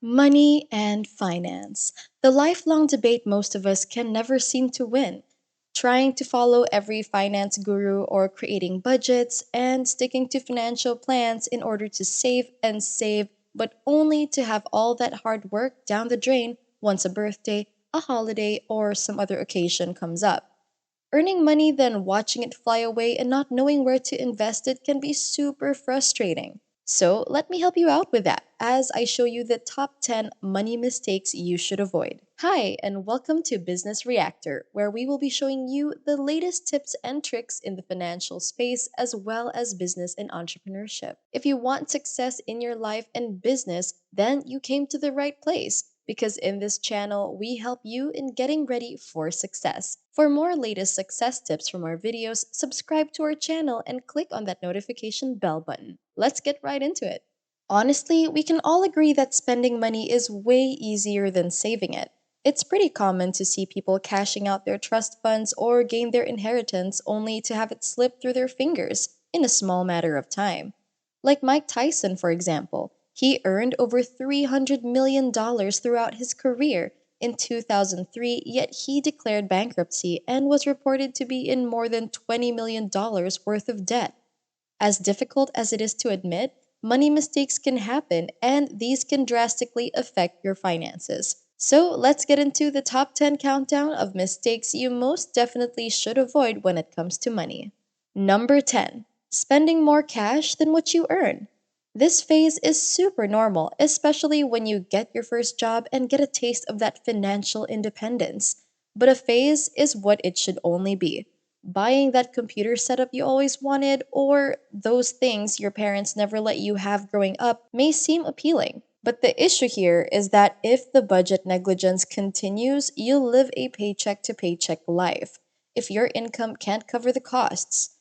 Money and finance. The lifelong debate most of us can never seem to win. Trying to follow every finance guru or creating budgets and sticking to financial plans in order to save and save, but only to have all that hard work down the drain once a birthday, a holiday, or some other occasion comes up. Earning money, then watching it fly away and not knowing where to invest it can be super frustrating. So, let me help you out with that as I show you the top 10 money mistakes you should avoid. Hi, and welcome to Business Reactor, where we will be showing you the latest tips and tricks in the financial space as well as business and entrepreneurship. If you want success in your life and business, then you came to the right place because in this channel, we help you in getting ready for success. For more latest success tips from our videos, subscribe to our channel and click on that notification bell button. Let's get right into it. Honestly, we can all agree that spending money is way easier than saving it. It's pretty common to see people cashing out their trust funds or gain their inheritance only to have it slip through their fingers in a small matter of time. Like Mike Tyson, for example, he earned over $300 million throughout his career in 2003, yet he declared bankruptcy and was reported to be in more than $20 million worth of debt. As difficult as it is to admit, money mistakes can happen and these can drastically affect your finances. So let's get into the top 10 countdown of mistakes you most definitely should avoid when it comes to money. Number 10. Spending more cash than what you earn. This phase is super normal, especially when you get your first job and get a taste of that financial independence. But a phase is what it should only be. Buying that computer setup you always wanted, or those things your parents never let you have growing up, may seem appealing. But the issue here is that if the budget negligence continues, you'll live a paycheck to paycheck life if your income can't cover the costs.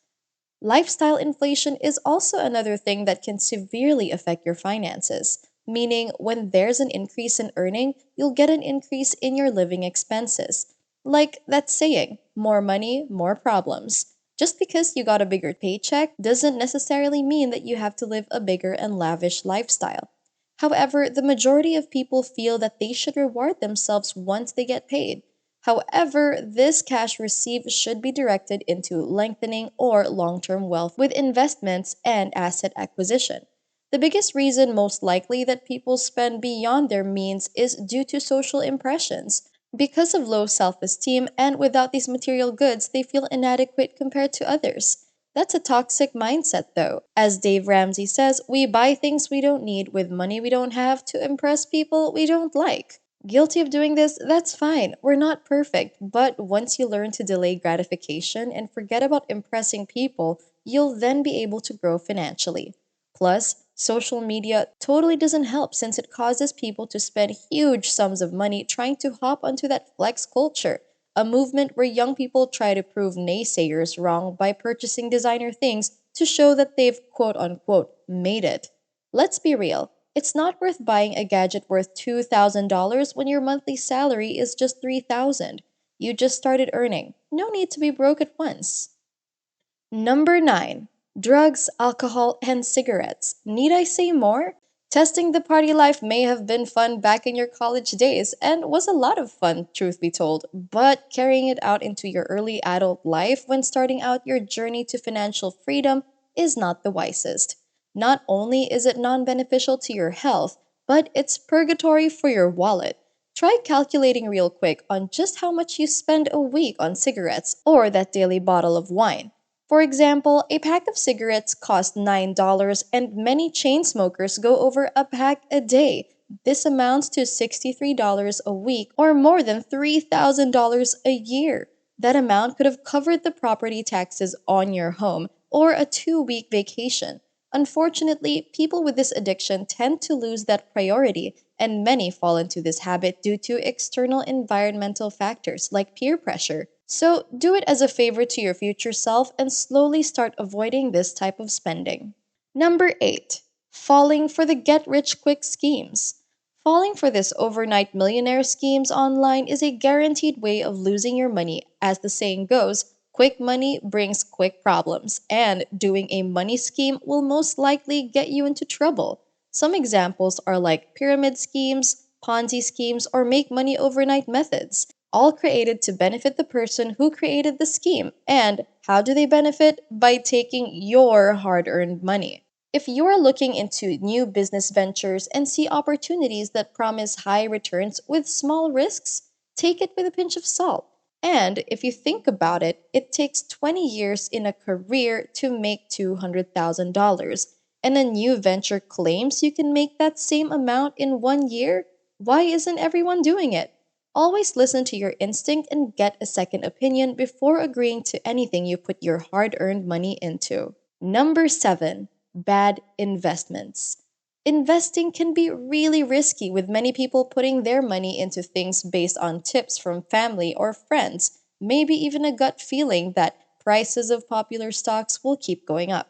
Lifestyle inflation is also another thing that can severely affect your finances, meaning when there's an increase in earning, you'll get an increase in your living expenses. Like that saying, more money, more problems. Just because you got a bigger paycheck doesn't necessarily mean that you have to live a bigger and lavish lifestyle. However, the majority of people feel that they should reward themselves once they get paid. However, this cash received should be directed into lengthening or long term wealth with investments and asset acquisition. The biggest reason, most likely, that people spend beyond their means is due to social impressions. Because of low self esteem and without these material goods, they feel inadequate compared to others. That's a toxic mindset, though. As Dave Ramsey says, we buy things we don't need with money we don't have to impress people we don't like. Guilty of doing this? That's fine. We're not perfect. But once you learn to delay gratification and forget about impressing people, you'll then be able to grow financially. Plus, social media totally doesn't help since it causes people to spend huge sums of money trying to hop onto that flex culture, a movement where young people try to prove naysayers wrong by purchasing designer things to show that they've quote unquote made it. Let's be real. It's not worth buying a gadget worth $2,000 when your monthly salary is just $3,000. You just started earning. No need to be broke at once. Number 9. Drugs, alcohol, and cigarettes. Need I say more? Testing the party life may have been fun back in your college days and was a lot of fun, truth be told, but carrying it out into your early adult life when starting out your journey to financial freedom is not the wisest. Not only is it non beneficial to your health, but it's purgatory for your wallet. Try calculating real quick on just how much you spend a week on cigarettes or that daily bottle of wine. For example, a pack of cigarettes costs $9 and many chain smokers go over a pack a day. This amounts to $63 a week or more than $3,000 a year. That amount could have covered the property taxes on your home or a 2 week vacation. Unfortunately, people with this addiction tend to lose that priority, and many fall into this habit due to external environmental factors like peer pressure. So, do it as a favor to your future self and slowly start avoiding this type of spending. Number 8. Falling for the get rich quick schemes. Falling for this overnight millionaire schemes online is a guaranteed way of losing your money. As the saying goes, quick money brings quick problems, and doing a money scheme will most likely get you into trouble. Some examples are like pyramid schemes, Ponzi schemes, or make money overnight methods, all created to benefit the person who created the scheme. And how do they benefit? By taking your hard earned money. If you're looking into new business ventures and see opportunities that promise high returns with small risks, take it with a pinch of salt. And if you think about it, it takes 20 years in a career to make $200,000, and a new venture claims you can make that same amount in 1 year. Why isn't everyone doing it? Always listen to your instinct and get a second opinion before agreeing to anything you put your hard earned money into. Number seven, bad investments. Investing can be really risky, with many people putting their money into things based on tips from family or friends, maybe even a gut feeling that prices of popular stocks will keep going up.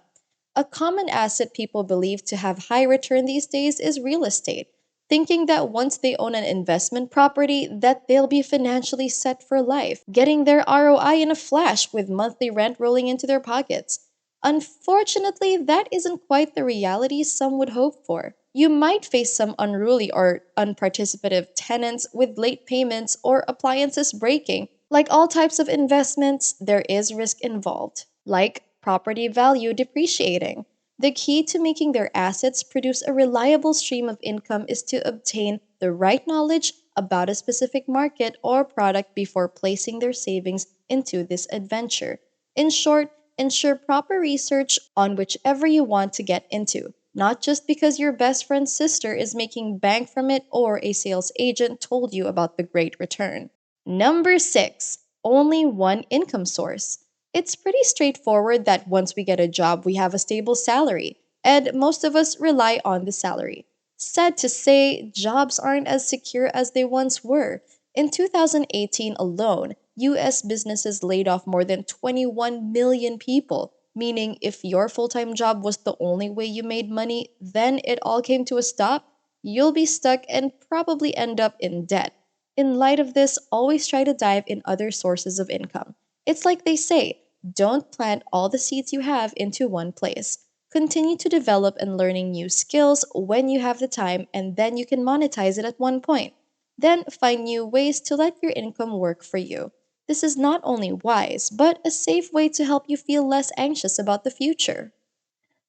A common asset people believe to have high return these days is real estate, thinking that once they own an investment property that they'll be financially set for life, getting their ROI in a flash with monthly rent rolling into their pockets. Unfortunately, that isn't quite the reality some would hope for. You might face some unruly or unparticipative tenants with late payments or appliances breaking. Like all types of investments, there is risk involved, like property value depreciating. The key to making their assets produce a reliable stream of income is to obtain the right knowledge about a specific market or product before placing their savings into this adventure. In short, ensure proper research on whichever you want to get into, not just because your best friend's sister is making bank from it or a sales agent told you about the great return. Number six, only one income source. It's pretty straightforward that once we get a job, we have a stable salary, and most of us rely on the salary. Sad to say, jobs aren't as secure as they once were. In 2018 alone, US businesses laid off more than 21 million people, meaning if your full time job was the only way you made money, then it all came to a stop, you'll be stuck and probably end up in debt. In light of this, always try to dive in other sources of income. It's like they say, don't plant all the seeds you have into one place. Continue to develop and learning new skills when you have the time, and then you can monetize it at one point. Then find new ways to let your income work for you. This is not only wise, but a safe way to help you feel less anxious about the future.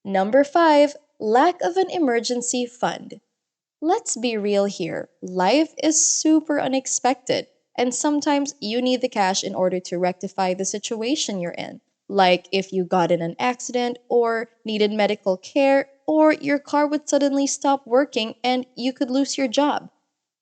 Number five, lack of an emergency fund. Let's be real here. Life is super unexpected, and sometimes you need the cash in order to rectify the situation you're in. Like if you got in an accident, or needed medical care, or your car would suddenly stop working and you could lose your job.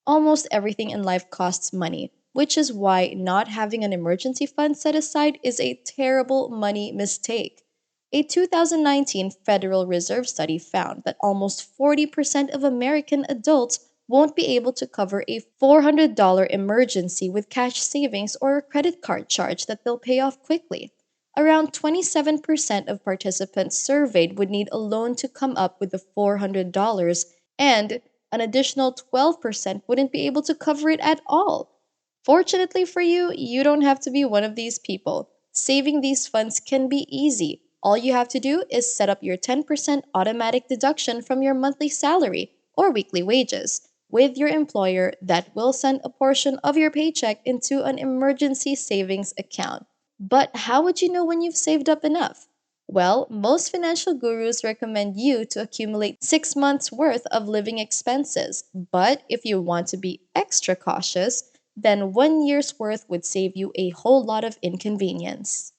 Almost everything in life costs money, which is why not having an emergency fund set aside is a terrible money mistake. A 2019 Federal Reserve study found that almost 40% of American adults won't be able to cover a $400 emergency with cash savings or a credit card charge that they'll pay off quickly. Around 27% of participants surveyed would need a loan to come up with the $400, and an additional 12% wouldn't be able to cover it at all. Fortunately for you, you don't have to be one of these people. Saving these funds can be easy. All you have to do is set up your 10% automatic deduction from your monthly salary or weekly wages with your employer that will send a portion of your paycheck into an emergency savings account. But how would you know when you've saved up enough? Well, most financial gurus recommend you to accumulate 6 months worth of living expenses. But if you want to be extra cautious, then 1 year's worth would save you a whole lot of inconvenience.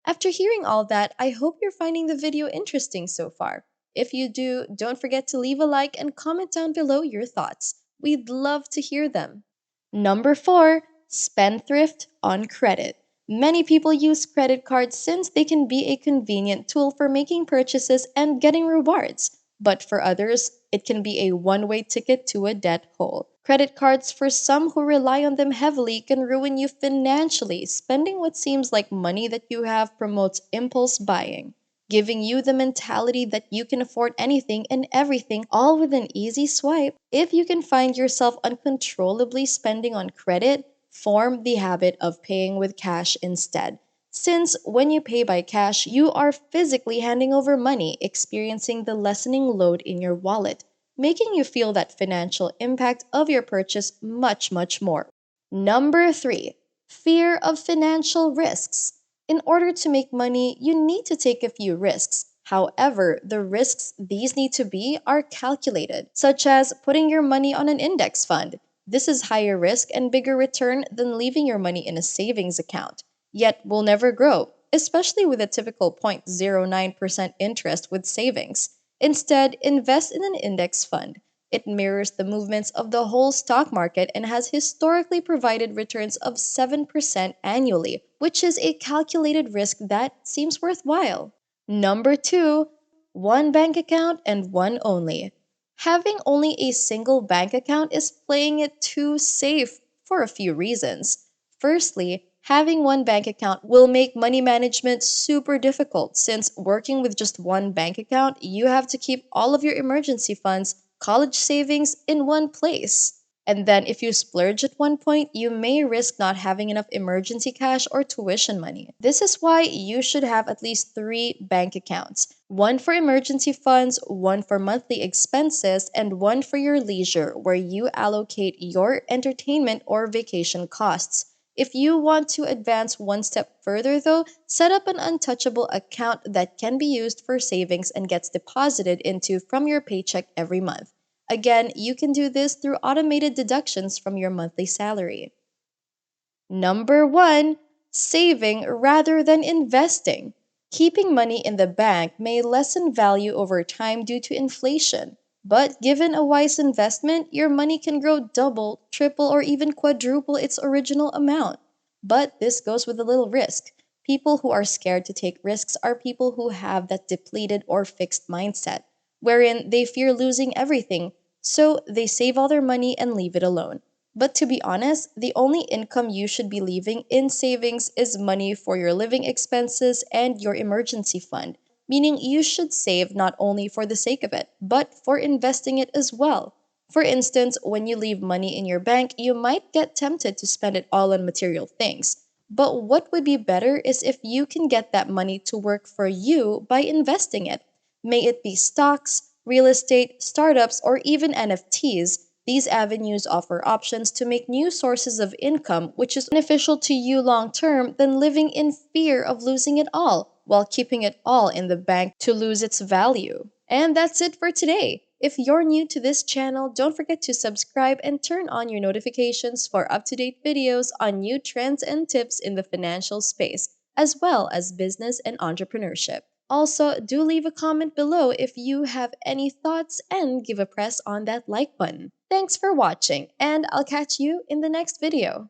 After hearing all that, I hope you're finding the video interesting so far. If you do, don't forget to leave a like and comment down below your thoughts. We'd love to hear them. Number four, spendthrift on credit. Many people use credit cards since they can be a convenient tool for making purchases and getting rewards. But for others, it can be a one-way ticket to a debt hole. Credit cards, for some who rely on them heavily, can ruin you financially. Spending what seems like money that you have promotes impulse buying, giving you the mentality that you can afford anything and everything all with an easy swipe. If you can find yourself uncontrollably spending on credit, form the habit of paying with cash instead. Since when you pay by cash, you are physically handing over money, experiencing the lessening load in your wallet. making you feel that financial impact of your purchase much, much more. Number three, fear of financial risks. In order to make money, you need to take a few risks. However, the risks these need to be are calculated, such as putting your money on an index fund. This is higher risk and bigger return than leaving your money in a savings account, yet will never grow, especially with a typical 0.09% interest with savings. Instead, invest in an index fund. It mirrors the movements of the whole stock market and has historically provided returns of 7% annually, which is a calculated risk that seems worthwhile. Number two, one bank account and one only. Having only a single bank account is playing it too safe for a few reasons. Firstly, having one bank account will make money management super difficult since working with just one bank account, you have to keep all of your emergency funds, college savings in one place. And then if you splurge at one point, you may risk not having enough emergency cash or tuition money. This is why you should have at least three bank accounts: one for emergency funds, one for monthly expenses, and one for your leisure, where you allocate your entertainment or vacation costs. If you want to advance one step further, though, set up an untouchable account that can be used for savings and gets deposited into from your paycheck every month. Again, you can do this through automated deductions from your monthly salary. Number one, saving rather than investing. Keeping money in the bank may lessen value over time due to inflation, but given a wise investment, your money can grow double, triple, or even quadruple its original amount. But this goes with a little risk. People who are scared to take risks are people who have that depleted or fixed mindset, wherein they fear losing everything, so they save all their money and leave it alone. But to be honest, the only income you should be leaving in savings is money for your living expenses and your emergency fund, meaning you should save not only for the sake of it, but for investing it as well. For instance, when you leave money in your bank, you might get tempted to spend it all on material things. But what would be better is if you can get that money to work for you by investing it. May it be stocks, real estate, startups, or even NFTs. These avenues offer options to make new sources of income, which is beneficial to you long term than living in fear of losing it all, while keeping it all in the bank to lose its value. And that's it for today. If you're new to this channel, don't forget to subscribe and turn on your notifications for up-to-date videos on new trends and tips in the financial space, as well as business and entrepreneurship. Also, do leave a comment below if you have any thoughts and give a press on that like button. Thanks for watching, and I'll catch you in the next video.